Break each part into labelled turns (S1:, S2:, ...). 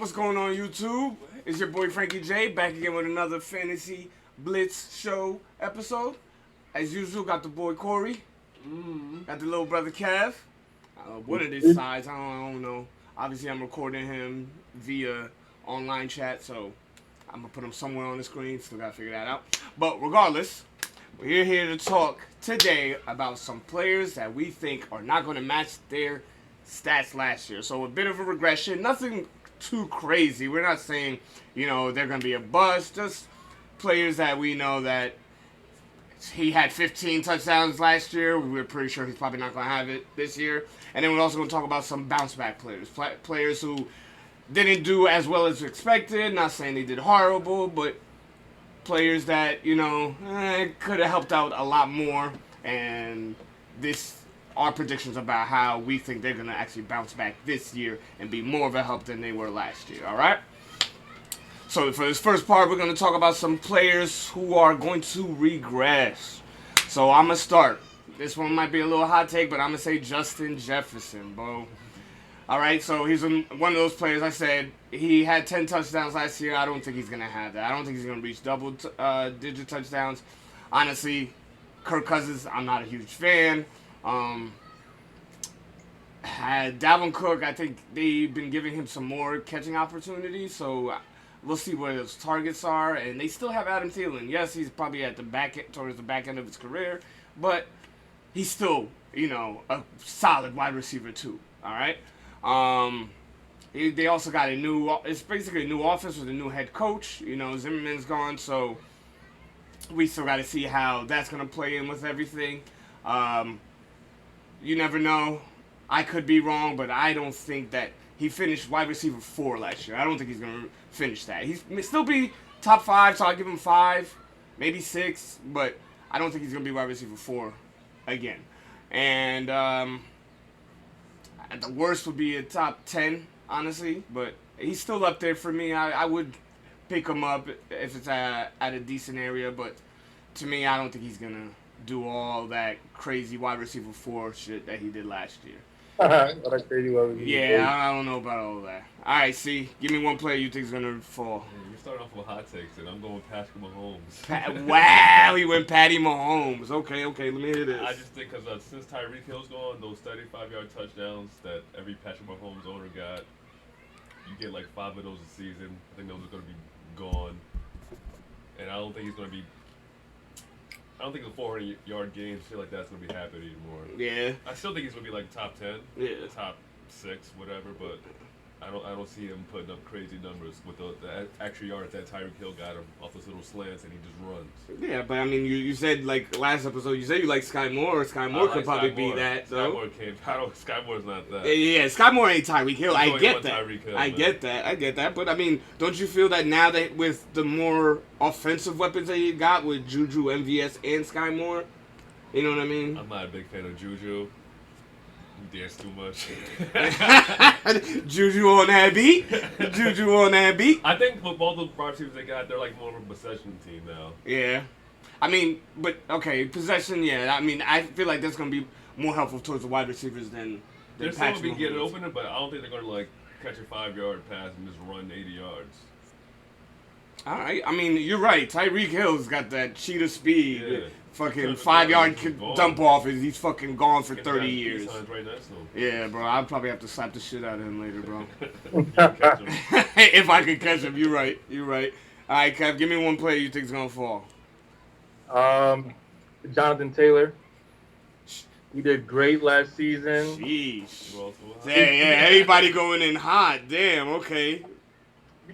S1: What's going on, YouTube? It's your boy Frankie J back again with another Fantasy Blitz show episode. As usual, got the boy Corey, got the little brother Kev. One of his sides, I don't know. Obviously, I'm recording him via online chat, so I'm gonna put him somewhere on the screen. Still gotta figure that out. But regardless, we're here to talk today about some players that we think are not going to match their stats last year. So a bit of a regression, nothing too crazy. We're not saying, they're going to be a bust. Just players that we know that he had 15 touchdowns last year. We're pretty sure he's probably not going to have it this year. And then we're also going to talk about some bounce back players. Players who didn't do as well as expected. Not saying they did horrible, but players that, could have helped out a lot more. And our predictions about how we think they're going to actually bounce back this year and be more of a help than they were last year, all right? So for this first part, we're going to talk about some players who are going to regress. So I'm going to start. This one might be a little hot take, but I'm going to say Justin Jefferson, bro. All right, so he's one of those players. I said he had 10 touchdowns last year. I don't think he's going to have that. I don't think he's going to reach double-digit touchdowns. Honestly, Kirk Cousins, I'm not a huge fan. Had Dalvin Cook, I think they've been giving him some more catching opportunities, so we'll see where those targets are. And they still have Adam Thielen. Yes, he's probably at towards the back end of his career, but he's still, a solid wide receiver too. All right. They also got it's basically a new offense with a new head coach. Zimmerman's gone, so we still got to see how that's going to play in with everything. You never know. I could be wrong, but I don't think that he finished wide receiver 4 last year. I don't think he's going to finish that. He may still be top 5, so I'll give him 5, maybe 6, but I don't think he's going to be wide receiver 4 again. And at the worst would be a top 10, honestly, but he's still up there for me. I would pick him up if it's at a decent area, but to me, I don't think he's going to do all that crazy wide receiver 4 shit that he did last year.
S2: I
S1: don't know about all that. All right, see, give me one player you think is going to fall.
S3: You're starting off with hot takes, and I'm going Patrick Mahomes.
S1: Wow, he went Patty Mahomes. Okay, let me hear this.
S3: I just think because since Tyreek Hill's gone, those 35-yard touchdowns that every Patrick Mahomes owner got, you get like 5 of those a season. I think those are going to be gone. And I don't think the 400-yard game, shit like that's going to be happening anymore.
S1: Yeah.
S3: I still think he's going to be like top 10, top 6, whatever, but I don't see him putting up crazy numbers with the extra yards that Tyreek Hill got him off those little slants, and he just runs.
S1: Yeah, but I mean, you said like last episode, you said you like Sky Moore. Sky Moore could probably be that.
S3: Sky Moore's not that.
S1: Yeah, Sky Moore ain't Tyreek Hill. I get that. I get that. But I mean, don't you feel that now that with the more offensive weapons that you got with Juju, MVS, and Sky Moore, you know what I mean?
S3: I'm not a big fan of Juju. He dance too much.
S1: Juju on that beat.
S3: I think with all the wide receivers they got, they're like more of a possession team now.
S1: Yeah. I mean, but, okay, possession, yeah. I mean, I feel like that's going to be more helpful towards the wide receivers than
S3: they're still going to be getting open, but I don't think they're going to, like, catch a 5-yard pass and just run 80 yards.
S1: All right. I mean, you're right. Tyreek Hill's got that cheetah speed.
S3: Yeah.
S1: Fucking 5-yard dump off, and he's fucking gone for 30 years.
S3: Right next to him.
S1: Yeah, bro. I'll probably have to slap the shit out of him later, bro.
S3: Catch him.
S1: If I could catch him, you're right. All right, Kev, give me one player you think is going to fall.
S2: Jonathan Taylor. He did great last season.
S1: Sheesh. Yeah, everybody going in hot. Damn, okay.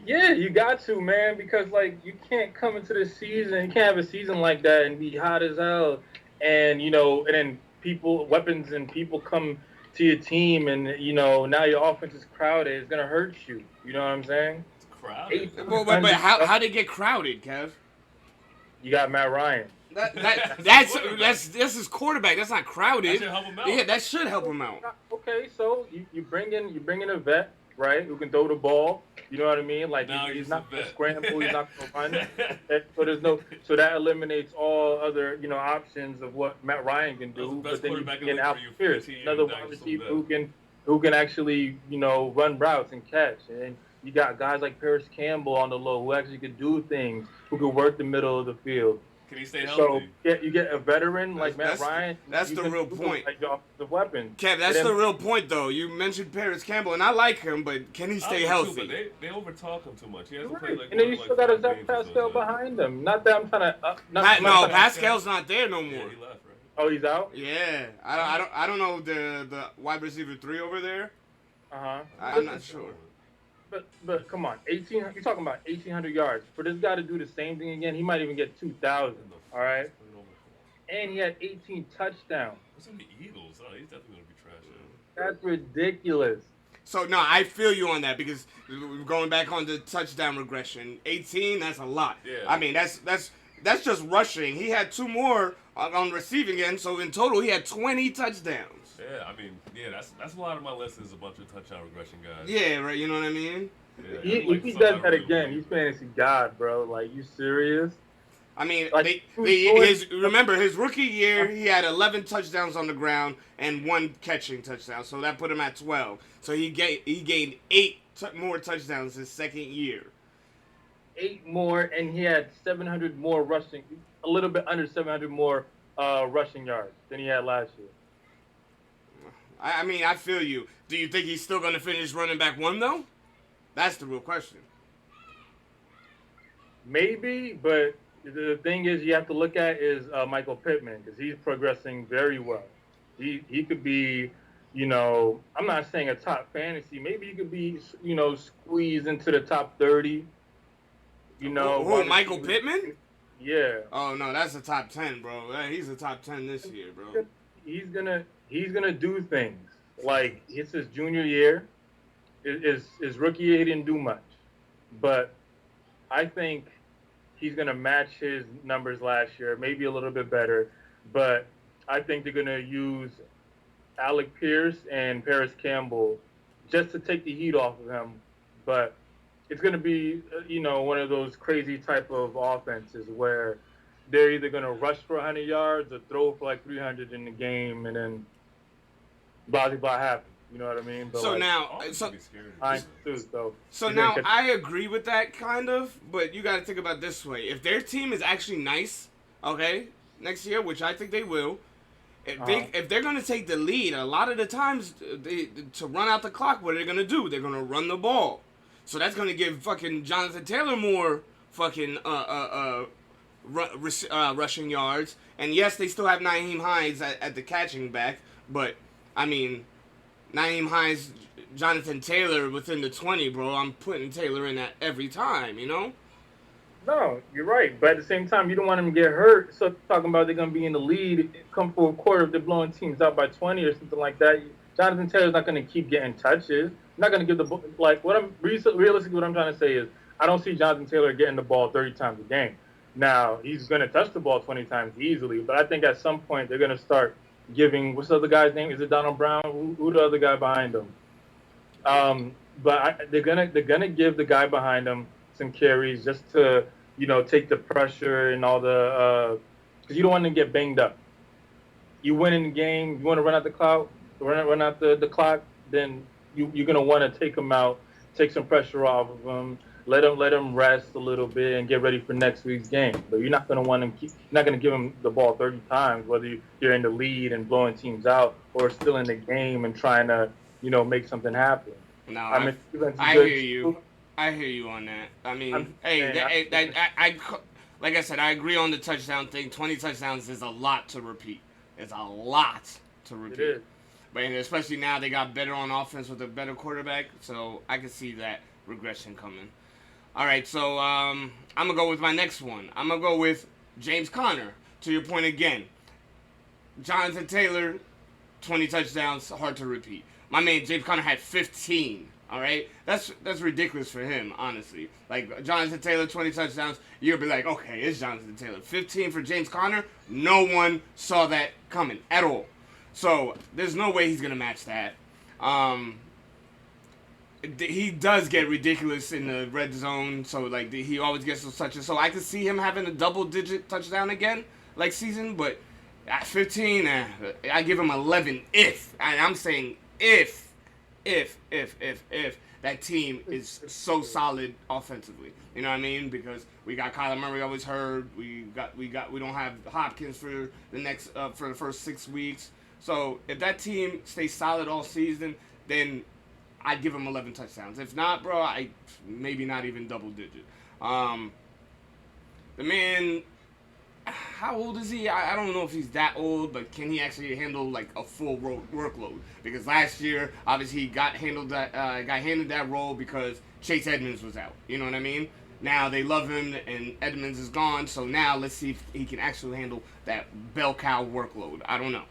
S2: Yeah, you got to, man, because, like, you can't come into the season, you can't have a season like that and be hot as hell. And, and then weapons and people come to your team and, now your offense is crowded. It's going to hurt you. You know what I'm saying?
S3: It's crowded.
S1: But how'd it get crowded, Kev?
S2: You got Matt Ryan.
S1: That's his quarterback. That's not crowded.
S3: That should help him out.
S1: Yeah, that should help him out.
S2: Okay, so you bring in a vet, right, who can throw the ball. You know what I mean? Like, he's not going to scramble, he's not going to run. So that eliminates all other, options of what Matt Ryan can do. But then you can get Alvin Pierce, another wide receiver who can actually, run routes and catch. And You got guys like Paris Campbell on the low who actually could do things, who could work the middle of the field.
S3: Can he stay
S2: So
S3: healthy?
S2: you get a veteran like Matt Ryan.
S1: That's
S2: you
S1: the
S2: can
S1: real
S2: do
S1: point.
S2: Like the offensive weapons.
S1: Kev, that's
S2: And
S1: the
S2: then-
S1: real point, though. You mentioned Paris Campbell, and I like him, but can he stay
S3: I do
S1: healthy?
S3: too, but they overtalk him too much. He hasn't
S2: Right.
S3: played like
S2: And then you
S3: like
S2: still got a
S3: 5
S2: Zach
S3: games or
S2: Pascal
S3: so, man.
S2: behind him. Not that I'm trying to.
S1: No, Pascal's not there no
S3: Yeah,
S1: more.
S3: he left, right?
S2: Oh, he's out.
S1: Yeah, I don't know the wide receiver 3 over there. I'm not sure.
S2: But come on, 18. You're talking about 1,800 yards for this guy to do the same thing again. He might even get 2,000. All right. And he had 18 touchdowns.
S3: What's in the Eagles? Oh, he's definitely gonna be trash.
S2: That's ridiculous.
S1: So no, I feel you on that because going back on the touchdown regression, 18, that's a lot.
S3: Yeah.
S1: I mean, that's just rushing. He had 2 more on receiving end, so in total he had 20 touchdowns.
S3: Yeah, I mean, yeah, that's a lot of my list is a bunch of touchdown regression guys.
S1: Yeah, right. You know what I mean?
S3: Yeah,
S2: If he
S3: some
S2: does
S3: I
S2: that
S3: really
S2: again,
S3: believe.
S2: he's fantasy god, bro. Like, you serious?
S1: I mean,
S2: Like,
S1: remember his rookie year, he had 11 touchdowns on the ground and 1 catching touchdown, so that put him at 12. So he gained 8 more touchdowns his second year.
S2: 8 more, and he had 700 more rushing, a little bit under 700 more rushing yards than he had last year.
S1: I mean, I feel you. Do you think he's still going to finish running back 1 though? That's the real question.
S2: Maybe, but the thing is, you have to look at is Michael Pittman because he's progressing very well. He could be, you know, I'm not saying a top fantasy. Maybe he could be, you know, squeezed into the top 30. You know,
S1: Who, Michael Pittman?
S2: Yeah.
S1: Oh no, that's a top 10, bro. He's a top 10 this year, bro.
S2: He's gonna do things. Like, it's his junior year. His rookie year, he didn't do much, but I think he's gonna match his numbers last year, maybe a little bit better. But I think they're gonna use Alec Pierce and Paris Campbell just to take the heat off of him. But it's gonna be, you know, one of those crazy type of offenses where they're either gonna rush for 100 yards or throw for like 300 in the game, and then blah blah happens. You know what I mean? But
S1: So
S2: like,
S1: now,
S3: Offense
S1: so
S3: would be scary.
S2: I too.
S1: So
S2: he's
S1: now
S2: gonna catch-
S1: I agree with that kind of, but you got to think about it this way: if their team is actually nice, okay, next year, which I think they will, if they're gonna take the lead, a lot of the times to run out the clock, what are they gonna do? They're gonna run the ball, so that's gonna give fucking Jonathan Taylor more fucking rushing yards. And yes, they still have Naeem Hines at the catching back, but I mean, Naeem Hines, Jonathan Taylor within the 20, bro. I'm putting Taylor in that every time, you know?
S2: No, you're right. But at the same time, you don't want him to get hurt. So talking about they're gonna be in the lead, come for a quarter if they're blowing teams out by 20 or something like that. Jonathan Taylor's not gonna keep getting touches. Not gonna give the like what I'm realistically what I'm trying to say is I don't see Jonathan Taylor getting the ball 30 times a game. Now he's gonna touch the ball 20 times easily, but I think at some point they're gonna start giving what's the other guy's name? Is it Donald Brown? Who the other guy behind him? But they're gonna give the guy behind him some carries just to, you know, take the pressure and all the because you don't want to get banged up. You win in the game, you want to run out the clock, the clock, then you're gonna want to take him out, take some pressure off of him, let him rest a little bit and get ready for next week's game. But you're not gonna want him. You're not gonna give him the ball 30 times, whether you're in the lead and blowing teams out or still in the game and trying to, you know, make something happen.
S1: No,
S2: I
S1: hear you. I hear you on that. I mean, like I said, I agree on the touchdown thing. 20 touchdowns is a lot to repeat. It's a lot to repeat.
S2: It is.
S1: But especially now they got better on offense with a better quarterback, so I can see that regression coming. All right, so I'm going to go with my next one. I'm going to go with James Conner. To your point again, Jonathan Taylor, 20 touchdowns, hard to repeat. My man James Conner had 15. All right, that's ridiculous for him, honestly. Like Jonathan Taylor, 20 touchdowns, you'll be like, okay, it's Jonathan Taylor. 15 for James Conner, no one saw that coming at all. So there's no way he's gonna match that. He does get ridiculous in the red zone, so like he always gets those touches. So I could see him having a double-digit touchdown again, like season. But at 15, I give him 11 if. I'm saying if that team is so solid offensively. You know what I mean? Because we got Kyler Murray always hurt. We don't have Hopkins for the first 6 weeks. So if that team stays solid all season, then I'd give him 11 touchdowns. If not, bro, I maybe not even double digit. The man, how old is he? I don't know if he's that old, but can he actually handle like a full workload? Because last year, obviously, he got handed that role because Chase Edmonds was out. You know what I mean? Now they love him, and Edmonds is gone. So now let's see if he can actually handle that bell cow workload. I don't know.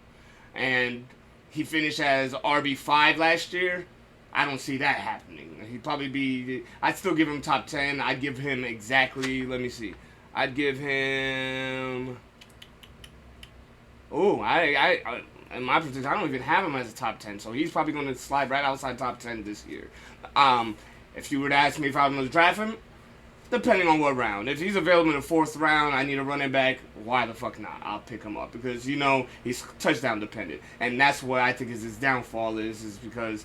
S1: And he finished as RB5 last year. I don't see that happening. He'd probably be. I'd still give him top 10. I'd give him exactly. Let me see. I'd give him. Oh, I in my position, I don't even have him as a top 10, so he's probably going to slide right outside top 10 this year. If you were to ask me if I was going to draft him, depending on what round. If he's available in the 4th round, I need a running back. Why the fuck not? I'll pick him up because he's touchdown dependent, and that's what I think is his downfall is because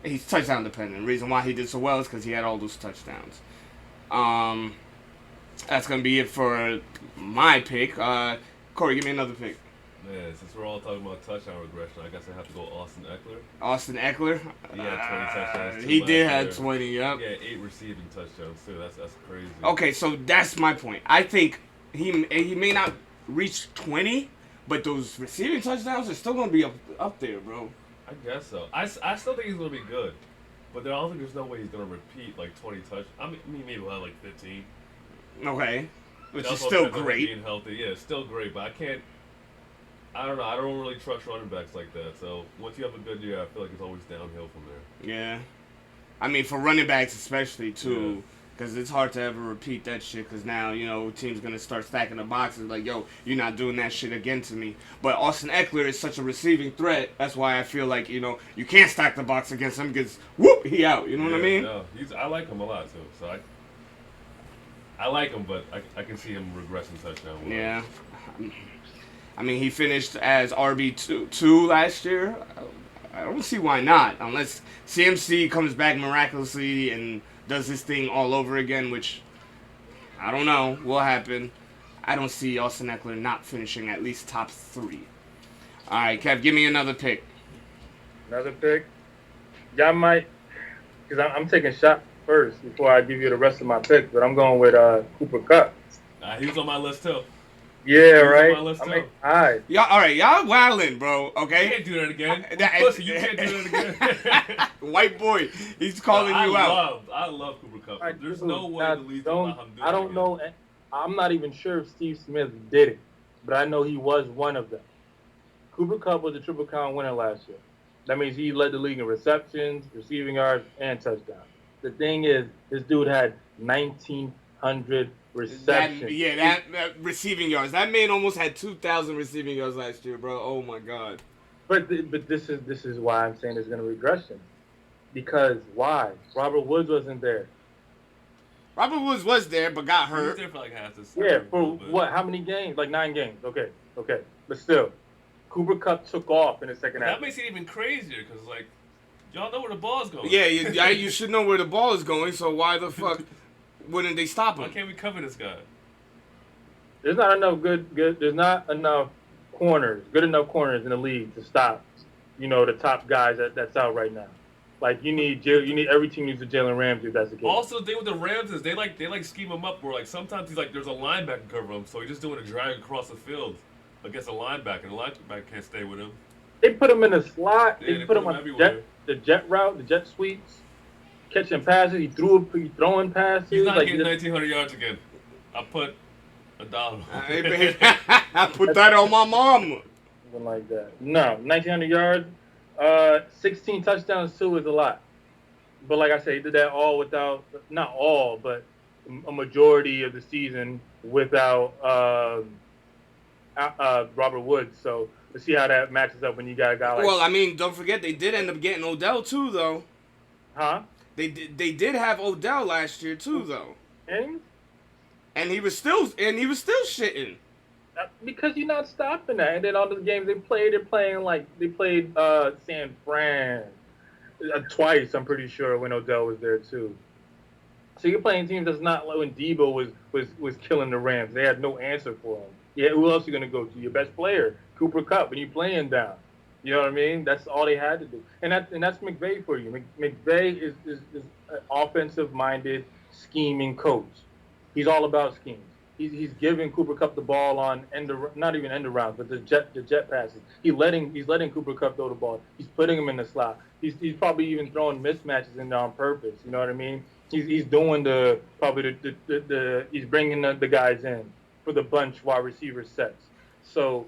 S1: he's touchdown dependent. The reason why he did so well is because he had all those touchdowns. That's going to be it for my pick. Corey, give me another pick.
S3: Man, since we're all talking about touchdown regression, I guess I have to go Austin Eckler.
S1: Austin Eckler?
S3: He had 20 touchdowns.
S1: He did have 20, yep.
S3: Yeah, 8 receiving touchdowns, too. That's crazy.
S1: Okay, so that's my point. I think he may not reach 20, but those receiving touchdowns are still going to be up there, bro.
S3: I guess so. I still think he's going to be good. But I don't think there's no way he's going to repeat, like, 20 touchdowns. I mean, maybe we'll have, like, 15.
S1: Okay. Which is still great.
S3: Being healthy. Yeah, it's still great, but I don't know. I don't really trust running backs like that. So once you have a good year, I feel like it's always downhill from there.
S1: Yeah. I mean, for running backs especially, too, because it's hard to ever repeat that shit because now, teams going to start stacking the boxes like, yo, you're not doing that shit again to me. But Austin Eckler is such a receiving threat. That's why I feel like, you can't stack the box against him because, whoop, he out. You know what I mean?
S3: No, I like him a lot, too. So I like him, but I can see him regressing touchdown.
S1: Yeah. I mean, he finished as RB2 last year. I don't see why not, unless CMC comes back miraculously and does his thing all over again, which I don't know will happen. I don't see Austin Eckler not finishing at least top 3. All right, Kev, give me another pick.
S2: Another pick? Y'all might, because I'm taking shot first before I give you the rest of my picks, but I'm going with Cooper Kupp.
S3: He was on my list, too.
S2: Yeah, right. All
S1: right. Y'all wildin', bro. Okay.
S3: You can't do that again. Pussy, you can't do that again.
S1: White boy, he's calling you out.
S3: I love Cooper Kupp. There's no way the league will allow him to do
S2: I don't know. I'm not even sure if Steve Smith did it, but I know he was one of them. Cooper Kupp was a Triple Crown winner last year. That means he led the league in receptions, receiving yards, and touchdowns. The thing is, this dude had 1,900 receptions.
S1: That receiving yards. That man almost had 2,000 receiving yards last year, bro. Oh my God.
S2: But this is why I'm saying there's going to be regression. Because why? Robert Woods wasn't there.
S1: Robert Woods was there, but got hurt.
S3: He was there for like half the season.
S2: Yeah, for what? How many games? Like 9 games. Okay. But still, Cooper Kupp took off in the second half.
S3: That makes it even crazier because, like, y'all know where the ball's going.
S1: Yeah, you should know where the ball is going, so why the fuck wouldn't they stop him?
S3: Why can't we cover this guy?
S2: There's not enough there's not enough good enough corners in the league to stop, the top guys that's out right now. Like you need every team needs a Jalen Ramsey if that's the case.
S3: Also, the thing with the Rams is they like scheme him up where like sometimes he's like there's a linebacker cover him, so he's just doing a drag across the field against a linebacker, and the linebacker can't stay with him.
S2: They put him in the slot.
S3: Yeah,
S2: they put him on the jet route, the jet sweeps, catching passes. He's throwing passes.
S3: He's not getting 1,900 yards again. I put $1.
S1: I put that on my mom.
S2: Something like that. No, 1,900 yards. 16 touchdowns too is a lot. But like I said, he did that all without, not all, but a majority of the season without Robert Woods. So let's see how that matches up when you got a guy like.
S1: Well, I mean, don't forget they did end up getting Odell too, though.
S2: Huh?
S1: They did have Odell last year too, though. And he was still shitting.
S2: Because you're not stopping that. And then all the games they played San Fran, twice, I'm pretty sure, when Odell was there too. So you're playing teams that's not like when Debo was killing the Rams. They had no answer for him. Yeah, who else are you gonna go to? Your best player, Cooper Kupp, and you playing down. You know what I mean? That's all they had to do, and that's McVay for you. McVay is an offensive minded, scheming coach. He's all about schemes. He's giving Cooper Kupp the ball on not even end around, but the jet passes. He's letting Cooper Kupp throw the ball. He's putting him in the slot. He's probably even throwing mismatches in there on purpose. You know what I mean? He's doing he's bringing the guys in for the bunch wide receiver sets. So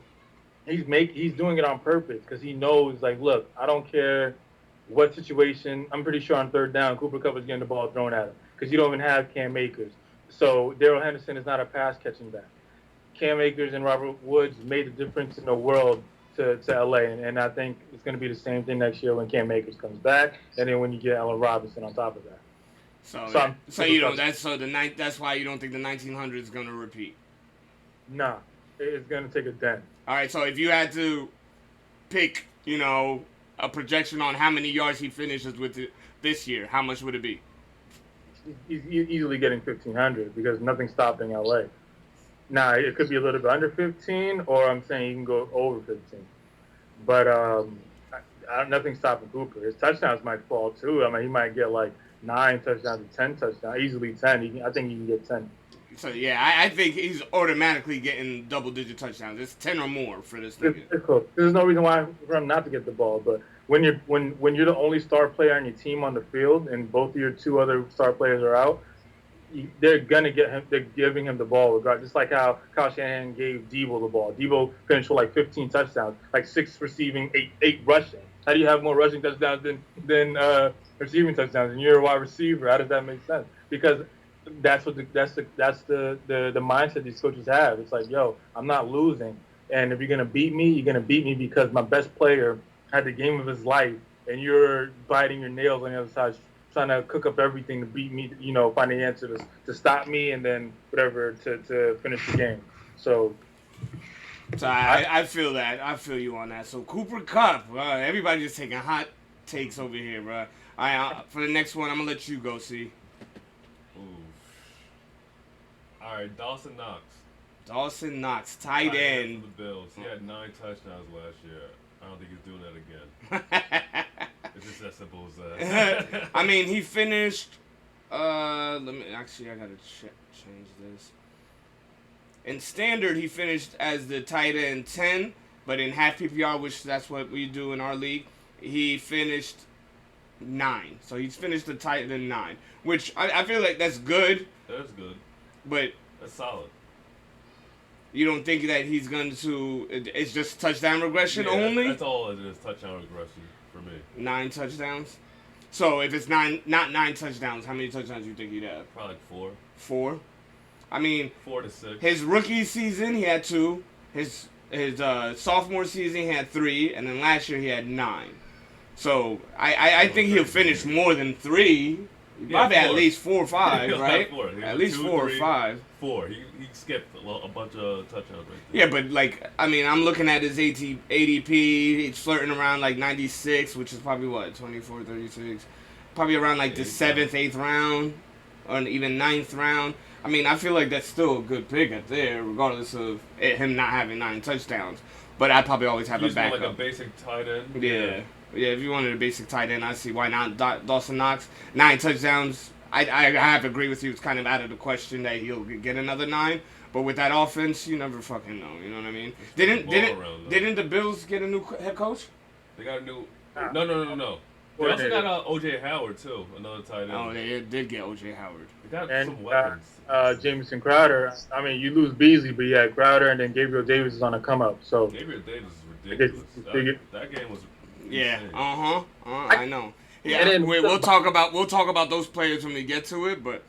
S2: he's doing it on purpose because he knows, like, look, I don't care what situation. I'm pretty sure on third down, Cooper Kupp is getting the ball thrown at him because you don't even have Cam Akers. So Darrell Henderson is not a pass catching back. Cam Akers and Robert Woods made a difference in the world to LA, and I think it's going to be the same thing next year when Cam Akers comes back, and then when you get Allen Robinson on top of that.
S1: That's why you don't think the 1900 is going to repeat.
S2: Nah, it's going to take a dent.
S1: All right, so if you had to pick, a projection on how many yards he finishes with this year, how much would it be?
S2: He's easily getting 1,500 because nothing's stopping LA. Now, it could be a little bit under 15, or I'm saying he can go over 15. But nothing's stopping Cooper. His touchdowns might fall, too. I mean, he might get, 9 touchdowns or 10 touchdowns, easily 10. I think he can get 10.
S1: So, yeah, I think he's automatically getting double-digit touchdowns. It's 10 or more for this nigga.
S2: There's no reason why for him not to get the ball, but when you're the only star player on your team on the field and both of your two other star players are out, they're gonna get him. They're giving him the ball, regardless. Just like how Kyle Shanahan gave Debo the ball. Debo finished with 15 touchdowns, 6 receiving, 8 rushing. How do you have more rushing touchdowns than receiving touchdowns? And you're a wide receiver. How does that make sense? Because that's the mindset these coaches have. It's like, yo, I'm not losing, and if you're gonna beat me, you're gonna beat me because my best player had the game of his life, and you're biting your nails on the other side, trying to cook up everything to beat me, find the answer to stop me, and then whatever to finish the game. So
S1: I feel that. I feel you on that. So Cooper Kupp, everybody just taking hot takes over here, bro. For the next one, I'm gonna let you go. See.
S3: All right, Dawson Knox.
S1: Dawson Knox, tight end.
S3: For the Bills. He had 9 touchdowns last year. I don't think he's doing that again. It's just as simple as that.
S1: I mean, he finished. I gotta change this. In standard, he finished as the tight end 10, but in half PPR, which that's what we do in our league, he finished 9. So he's finished the tight end 9, which I feel like that's good.
S3: That's good.
S1: But
S3: that's solid.
S1: You don't think that he's going to? It's just touchdown regression only.
S3: That's all it is. Touchdown regression for me.
S1: 9 touchdowns. So if it's not 9 touchdowns, how many touchdowns do you think he'd have?
S3: Probably 4.
S1: 4. I mean,
S3: 4 to 6.
S1: His rookie season he had 2. His sophomore season he had 3, and then last year he had 9. So I think he'll finish more than 3. Probably at least 4 or 5, right?
S3: 4.
S1: At least 4 or 5.
S3: 4. He skipped a bunch of touchdowns right there.
S1: Yeah, but I'm looking at his ADP. He's flirting around 96, which is probably what 24, 36, probably around the 7th, 8th round, or even 9th round. I mean, I feel like that's still a good pick at there, regardless of him not having 9 touchdowns. But I'd probably always have a backup.
S3: Like a basic tight end.
S1: Yeah. Yeah, if you wanted a basic tight end, I see why not. Dawson Knox, 9 touchdowns. I have to agree with you. It's kind of out of the question that he'll get another 9. But with that offense, you never fucking know. You know what I mean? Didn't the Bills get a new head coach?
S3: They got a new. No. They also got O.J. Howard too, another tight end.
S1: Oh, they did get O.J. Howard.
S3: They got some weapons.
S2: Jamison Crowder. I mean, you lose Beasley, but yeah, Crowder and then Gabriel Davis is on a come up. So
S3: Gabriel Davis is ridiculous. That game was.
S1: Yeah. I know. Yeah. Then, we'll talk about those players when we get to it, but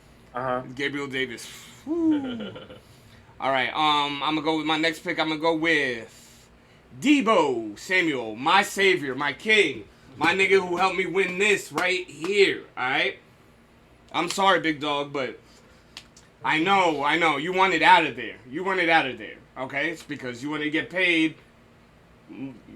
S1: Gabriel Davis. All right. I'm gonna go with my next pick. I'm gonna go with Debo Samuel, my savior, my king, my nigga who helped me win this right here. All right. I'm sorry, big dog, but I know. You want it out of there. Okay, it's because you want to get paid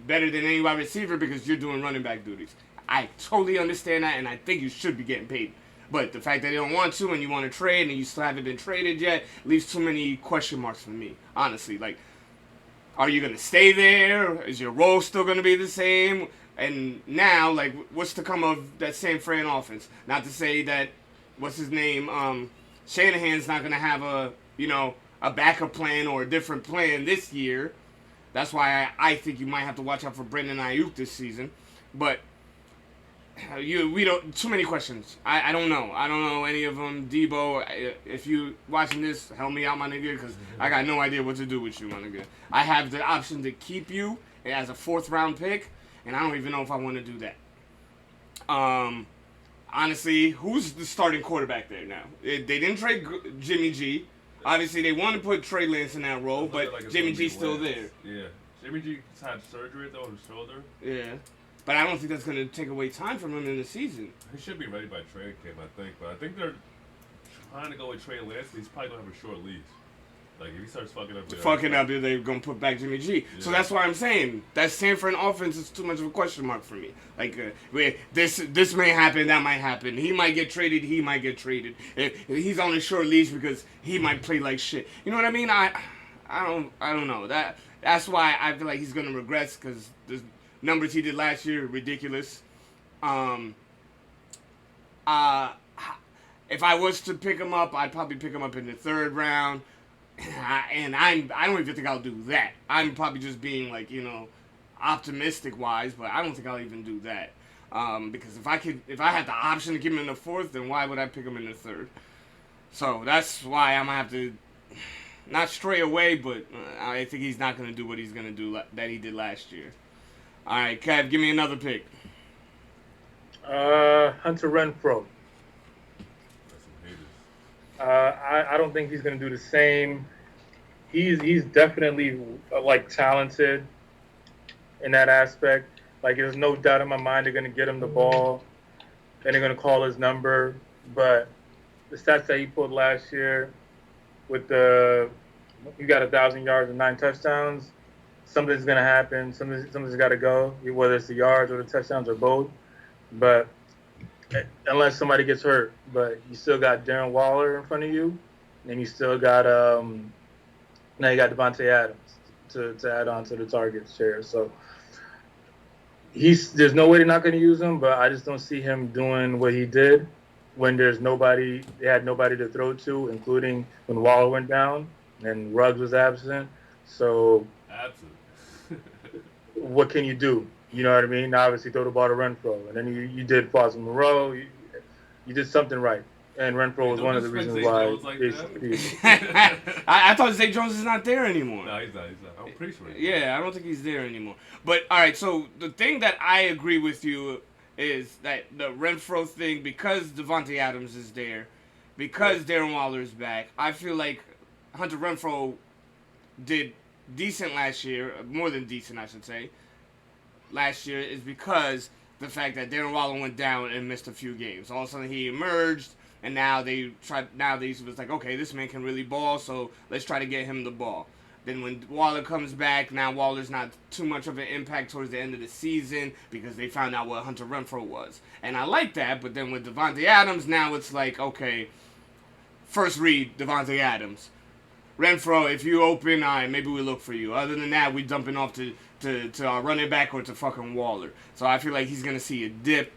S1: better than any wide receiver because you're doing running back duties. I totally understand that, and I think you should be getting paid. But the fact that they don't want to, and you want to trade, and you still haven't been traded yet, leaves too many question marks for me. Honestly, like, are you gonna stay there? Is your role still gonna be the same? And now, like, what's to come of that San Fran offense? Not to say that, what's his name, Shanahan's not gonna have a backup plan or a different plan this year. That's why I think you might have to watch out for Brendan Ayuk this season. But we don't, too many questions. I don't know. I don't know any of them. Debo, if you watching this, help me out, my nigga, because I got no idea what to do with you, my nigga. I have the option to keep you as a 4th round pick, and I don't even know if I want to do that. Honestly, who's the starting quarterback there now? They didn't trade Jimmy G. Obviously, they want to put Trey Lance in that role, but like Jimmy G's still there.
S3: Yeah. Jimmy G had surgery, though, on his shoulder.
S1: Yeah. But I don't think that's going to take away time from him in the season.
S3: He should be ready by training camp, I think. But I think they're trying to go with Trey Lance. He's probably going to have a short leash. Like, if he starts fucking up...
S1: They're going to put back Jimmy G. Yeah. So that's why I'm saying that San Fran offense is too much of a question mark for me. Like, this may happen, that might happen. He might get traded, he might get traded. If he's on a short leash because he might play like shit. You know what I mean? I don't know. That's why I feel like he's going to regress, because the numbers he did last year are ridiculous. If I was to pick him up, I'd probably pick him up in the 3rd round. And I don't even think I'll do that. I'm probably just being, like, optimistic wise, but I don't think I'll even do that. Because if I had the option to keep him in the 4th, then why would I pick him in the 3rd? So that's why I'm gonna have to not stray away, but I think he's not gonna do what he's gonna do that he did last year. All right, Kev, give me another pick.
S2: Hunter Renfrow. I don't think he's going to do the same. He's definitely like talented in that aspect. Like, there's no doubt in my mind they're going to get him the ball and they're going to call his number. But the stats that he pulled last year with you got 1,000 yards and 9 touchdowns, something's going to happen. Something's got to go, whether it's the yards or the touchdowns or both. But unless somebody gets hurt, but you still got Darren Waller in front of you, and you still got now you got Devontae Adams to add on to the target share. So there's no way they're not going to use him, but I just don't see him doing what he did when they had nobody to throw to, including when Waller went down and Ruggs was absent. So what can you do? You know what I mean? Obviously, throw the ball to Renfrow. And then you did Foster Moreau. You did something right. And Renfrow was one of the reasons why.
S1: I thought Zay Jones is not there anymore.
S3: No, he's not. I'm pretty sure.
S1: Yeah, I don't think he's there anymore. But, all right, so the thing that I agree with you is that the Renfrow thing, because Devontae Adams is there, because Darren Waller is back, I feel like Hunter Renfrow did decent last year, more than decent, I should say. Last year is because the fact that Darren Waller went down and missed a few games. All of a sudden he emerged, and now they was like, okay, this man can really ball, so let's try to get him the ball. Then when Waller comes back, now Waller's not too much of an impact towards the end of the season because they found out what Hunter Renfrow was. And I like that, but then with Devontae Adams, now it's like, okay, first read Devontae Adams. Renfrow, if you open, all right, maybe we look for you. Other than that, we dumping off to our running back or to fucking Waller. So I feel like he's gonna see a dip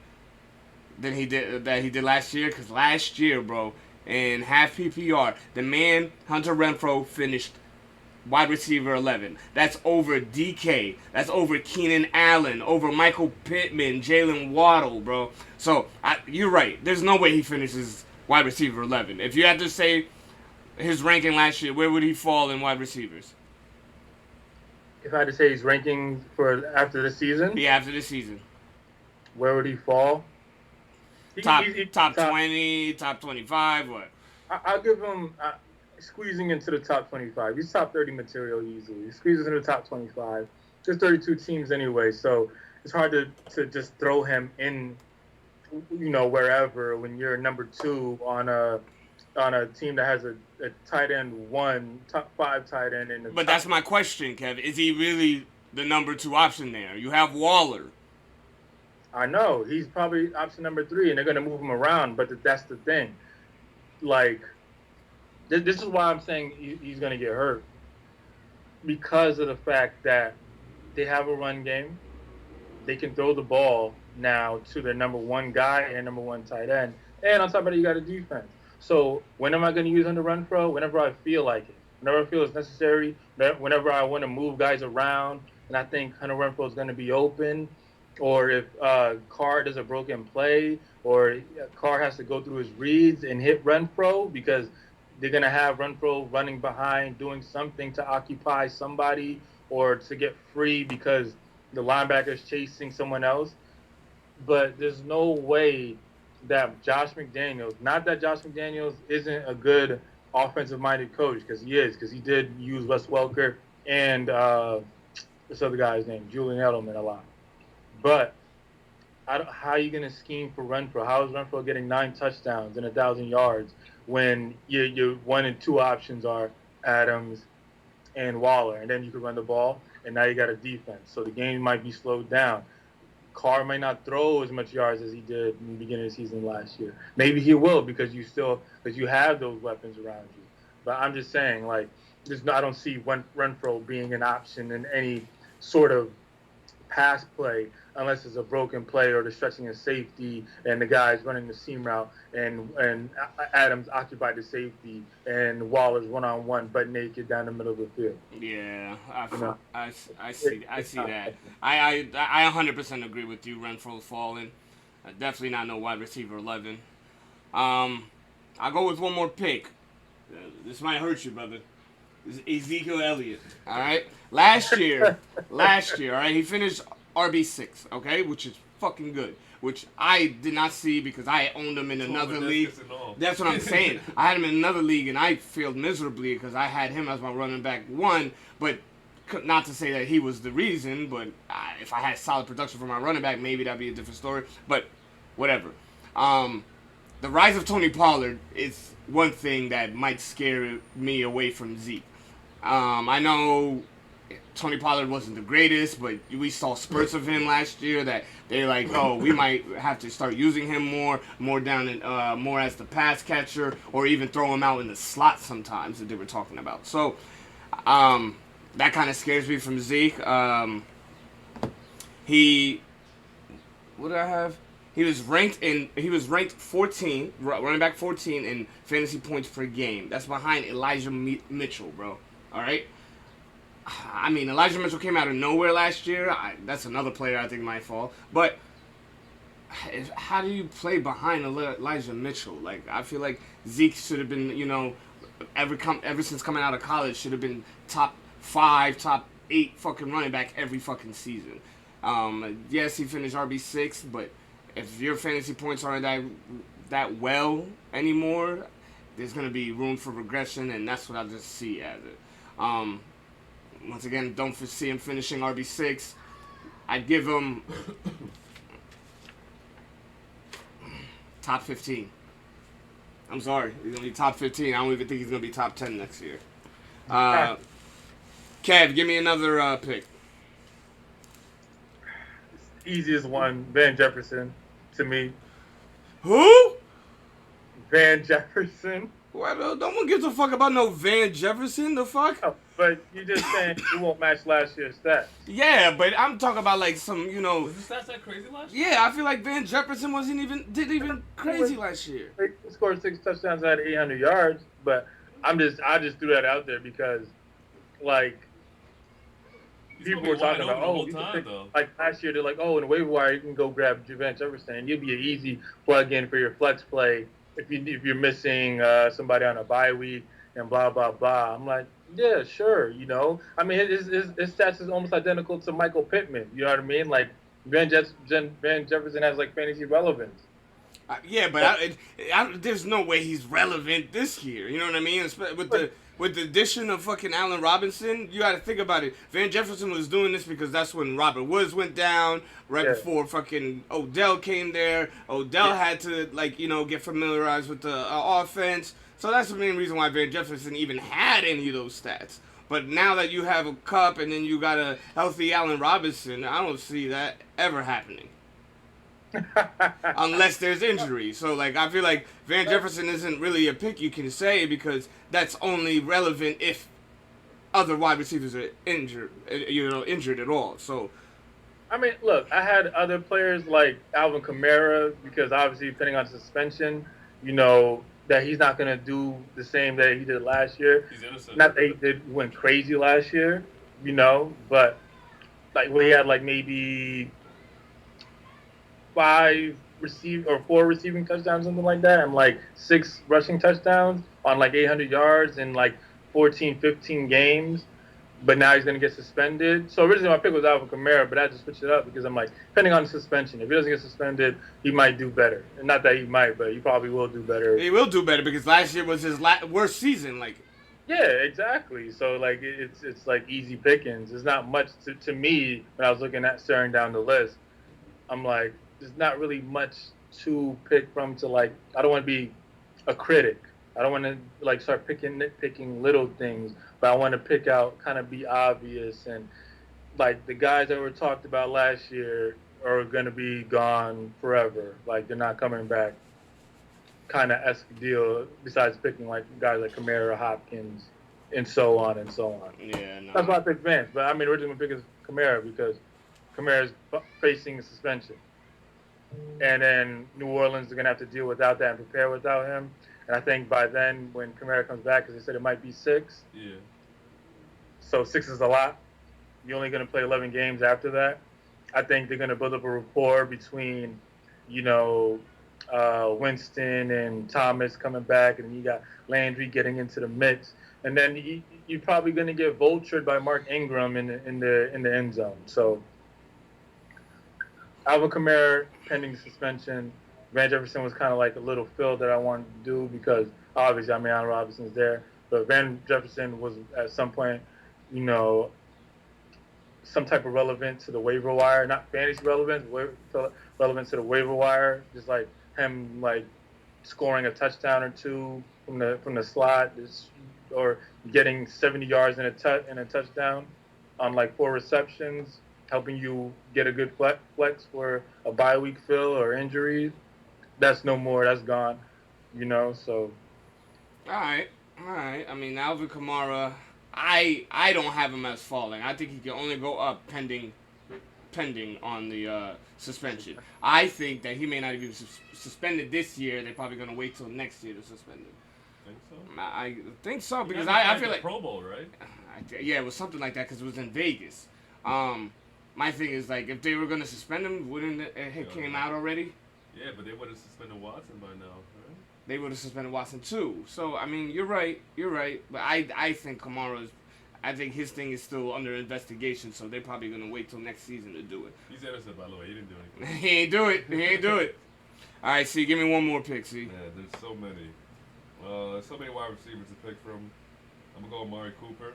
S1: that he did last year. Cause last year, bro, in half PPR, the man Hunter Renfrow finished wide receiver 11. That's over DK. That's over Keenan Allen. Over Michael Pittman, Jalen Waddle, bro. So you're right. There's no way he finishes wide receiver 11. If you had to say his ranking last year, where would he fall in wide receivers?
S2: If I had to say his ranking for after the season?
S1: Yeah, after the season.
S2: Where would he fall?
S1: Top 20, top 25, what?
S2: I'll give him squeezing into the top 25. He's top 30 material easily. He squeezes into the top 25. There's 32 teams anyway, so it's hard to just throw him in, wherever when you're number 2 on a team that has a tight end 1, top 5 tight end.
S1: But that's my question, Kev. Is he really the number 2 option there? You have Waller.
S2: I know he's probably option number 3, and they're gonna move him around. But that's the thing. Like, this is why I'm saying he's gonna get hurt because of the fact that they have a run game. They can throw the ball now to their number 1 guy and number 1 tight end, and on top of that, you got a defense. So when am I going to use Hunter Renfrow? Whenever I feel like it. Whenever I feel it's necessary. Whenever I want to move guys around, and I think Hunter Renfrow is going to be open, or if Carr does a broken play, or Carr has to go through his reads and hit Renfrow because they're going to have Renfrow running behind, doing something to occupy somebody or to get free because the linebacker's chasing someone else. But there's no way that Josh McDaniels, not that Josh McDaniels isn't a good offensive-minded coach, because he did use Wes Welker and this other guy's name, Julian Edelman, a lot. But how are you going to scheme for Renfrow? How is Renfrow getting 9 touchdowns and 1,000 yards when your 1 and 2 options are Adams and Waller, and then you can run the ball, and now you got a defense. So the game might be slowed down. Carr might not throw as much yards as he did in the beginning of the season last year. Maybe he will because you have those weapons around you. But I'm just saying, like, I don't see Renfrow being an option in any sort of pass play unless it's a broken play or the stretching of safety and the guy's running the seam route and Adams occupied the safety and Waller's one-on-one butt naked down the middle of the field.
S1: Yeah, I see that. I 100% agree with you. Renfro's falling. Definitely not no wide receiver 11. I'll go with one more pick. This might hurt you, brother. Ezekiel Elliott. All right. Last year, all right, he finished RB6, okay, which is fucking good. Which I did not see because I owned him in another league. That's what I'm saying. I had him in another league and I failed miserably because I had him as my running back 1. But not to say that he was the reason, but if I had solid production for my running back, maybe that'd be a different story. But whatever. The rise of Tony Pollard is one thing that might scare me away from Zeke. I know Tony Pollard wasn't the greatest, but we saw spurts of him last year that they're like, oh, we might have to start using him more down in, more as the pass catcher, or even throw him out in the slot sometimes that they were talking about. So that kind of scares me from Zeke. What did I have? He was ranked 14, running back 14 in fantasy points per game. That's behind Elijah Mitchell, bro. All right. I mean, Elijah Mitchell came out of nowhere last year. That's another player I think might fall. But how do you play behind Elijah Mitchell? Like, I feel like Zeke should have been, ever since coming out of college, should have been top 5, top 8 fucking running back every fucking season. Yes, he finished RB6, but if your fantasy points aren't that well anymore, there's going to be room for regression, and that's what I just see as it. Once again, don't foresee him finishing RB6. I'd give him top 15. I'm sorry. He's going to be top 15. I don't even think he's going to be top 10 next year. Kev, give me another pick.
S2: Easiest one, Van Jefferson, to me.
S1: Who?
S2: Van Jefferson.
S1: Well, no one gives a fuck about no Van Jefferson. The fuck?
S2: Oh, but you're just saying he won't match last year's stats.
S1: Yeah, but I'm talking about like some,
S3: Was his stats that crazy last year?
S1: Yeah, I feel like Van Jefferson didn't even crazy last year.
S2: He scored 6 touchdowns at 800 yards, but I just threw that out there because, like, people were talking about, like last year, they're like, oh, in the waiver wire, you can go grab Van Jefferson. You'll be an easy plug-in for your flex play if you're missing somebody on a bye week and blah, blah, blah. I'm like, yeah, sure, I mean, his stats is almost identical to Michael Pittman. You know what I mean? Like, Van Jefferson has, like, fantasy relevance.
S1: Yeah, but there's no way he's relevant this year. You know what I mean? With the addition of fucking Allen Robinson, you got to think about it. Van Jefferson was doing this because that's when Robert Woods went down, before fucking Odell came there. Odell had to, get familiarized with the offense. So that's the main reason why Van Jefferson even had any of those stats. But now that you have a Cup and then you got a healthy Allen Robinson, I don't see that ever happening. unless there's injury. So, like, I feel like Van Jefferson isn't really a pick you can say because that's only relevant if other wide receivers are injured at all. So,
S2: I mean, look, I had other players like Alvin Kamara because obviously, depending on suspension, that he's not going to do the same that he did last year.
S3: He's innocent.
S2: Not that he went crazy last year, but like we had like maybe 4 receiving touchdowns, something like that, and like 6 rushing touchdowns on like 800 yards in like 14, 15 games. But now he's going to get suspended. So originally my pick was Alvin Kamara, but I just switched it up because I'm like, depending on the suspension, if he doesn't get suspended, he might do better. And not that he might, but he probably will do better.
S1: He will do better because last year was his worst season. Like,
S2: yeah, exactly. So like it's like easy pickings. There's not much to me when I was looking at staring down the list. I'm like, there's not really much to pick from to like. I don't want to be a critic. I don't want to like start nitpicking little things, but I want to pick out, kind of be obvious, and like the guys that were talked about last year are going to be gone forever. Like they're not coming back. Kind of esque deal. Besides picking like guys like Kamara, Hopkins, and so on and so on.
S1: Yeah, no.
S2: That's why I picked Vance. But I mean, originally my pick is Kamara because Kamara's facing suspension, and then New Orleans is going to have to deal without that and prepare without him. And I think by then, when Kamara comes back, because they said it might be 6.
S3: Yeah.
S2: So 6 is a lot. You're only going to play 11 games after that. I think they're going to build up a rapport between, Winston and Thomas coming back, and you got Landry getting into the mix. And then you're probably going to get vultured by Mark Ingram in the end zone. So Alvin Kamara, pending suspension. Van Jefferson was kind of like a little fill that I wanted to do because obviously, Allen Robinson's there. But Van Jefferson was at some point, some type of relevant to the waiver wire. Not fantasy relevant, relevant to the waiver wire. Just like him, like scoring a touchdown or two from the slot, or getting 70 yards in a touchdown on like 4 receptions, helping you get a good flex for a bye week fill or injuries. That's no more. That's gone. So.
S1: All right. I mean, Alvin Kamara, I don't have him as falling. I think he can only go up pending on the suspension. I think that he may not even suspended this year. They're probably going to wait till next year to suspend him.
S3: Think so?
S1: I think so because I feel like
S3: Pro Bowl, right?
S1: Yeah, it was something like that because it was in Vegas. My thing is like if they were going to suspend him, wouldn't it came out already?
S3: Yeah, but they would have suspended Watson by now, right?
S1: They would have suspended Watson too. So I mean, you're right. But I think Kamara's. I think his thing is still under investigation, so they're probably gonna wait till next season to do it.
S3: He's innocent, by the way. He didn't do anything.
S1: He ain't do it. All right, see, give me one more pick, see.
S3: Yeah, there's so many. So many wide receivers to pick from. I'm gonna go with Amari Cooper.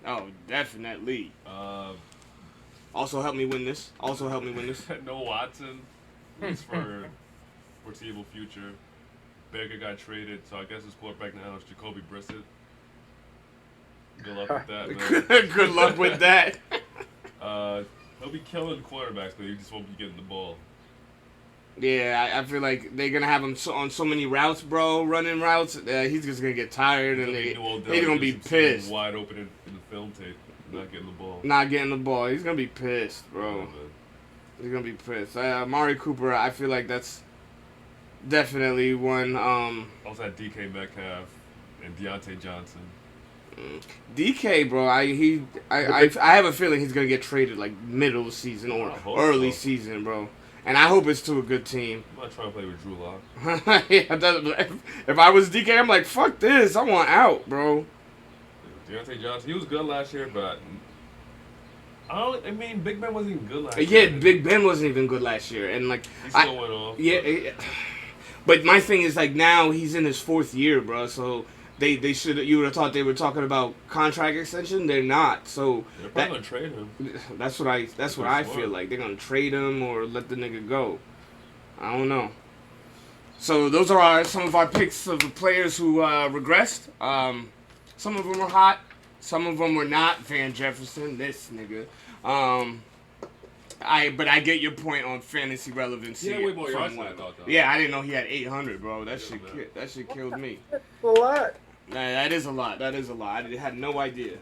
S1: Oh, definitely.
S3: Uh,
S1: Also help me win this.
S3: No Watson. He's for foreseeable future. Baker got traded, so I guess his quarterback now is Jacoby Brissett. Good luck with that, man.
S1: Good luck with that.
S3: He'll be killing quarterbacks, but he just won't be getting the ball.
S1: Yeah, I feel like they're gonna have him on so many routes, bro, running routes. He's just gonna get tired, and they're gonna be pissed.
S3: Wide open in the film tape, not getting the ball.
S1: He's gonna be pissed, bro.
S3: Yeah,
S1: He's gonna be pissed. Amari Cooper, I feel like that's definitely one.
S3: Also had DK Metcalf and Deontay Johnson.
S1: DK, bro, I have a feeling he's gonna get traded like middle of the season or early season, bro. And I hope it's to a good team.
S3: I'm not trying to play with Drew Lock.
S1: If I was DK, I'm like, fuck this. I want out, bro.
S3: Deontay Johnson, he was good last year, but Big Ben wasn't even good last year.
S1: Yeah, Big Ben wasn't even good last year, and like
S3: he still went off.
S1: Yeah, but my thing is like now he's in his 4th year, bro. So they should. You would have thought they were talking about contract extension. They're not. So
S3: they're probably gonna trade him.
S1: That's what I feel like. They're gonna trade him or let the nigga go. I don't know. So those are some of our picks of the players who regressed. Some of them were hot. Some of them were not. Van Jefferson, this nigga. But I get your point on fantasy relevancy.
S3: He had way more
S1: from
S3: yards than I
S1: one.
S3: thought, though.
S1: Yeah, I didn't know he had 800, bro. That
S3: Yeah,
S1: shit killed me.
S2: That's a lot.
S1: Nah, that is a lot. That is a lot. I had no idea.